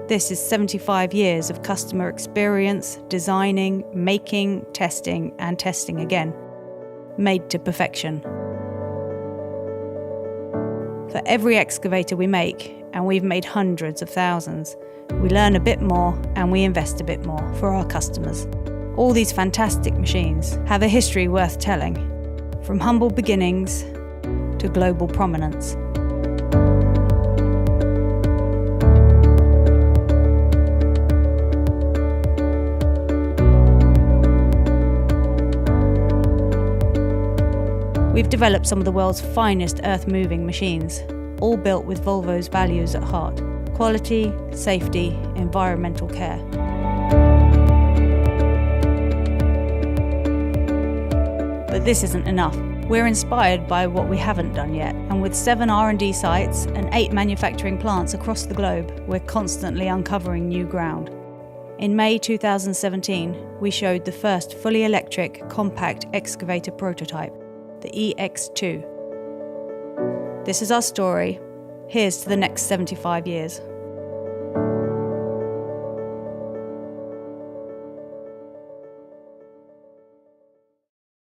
This is 75 years of customer experience, designing, making, testing, and testing again. Made to perfection. For every excavator we make, and we've made hundreds of thousands, we learn a bit more and we invest a bit more for our customers. All these fantastic machines have a history worth telling, from humble beginnings to global prominence. We've developed some of the world's finest earth-moving machines, all built with Volvo's values at heart: quality, safety, environmental care. But this isn't enough. We're inspired by what we haven't done yet, and with 7 R&D sites and 8 manufacturing plants across the globe, we're constantly uncovering new ground. In May 2017, we showed the first fully electric, compact excavator prototype, the EX2. This is our story. Here's to the next 75 years.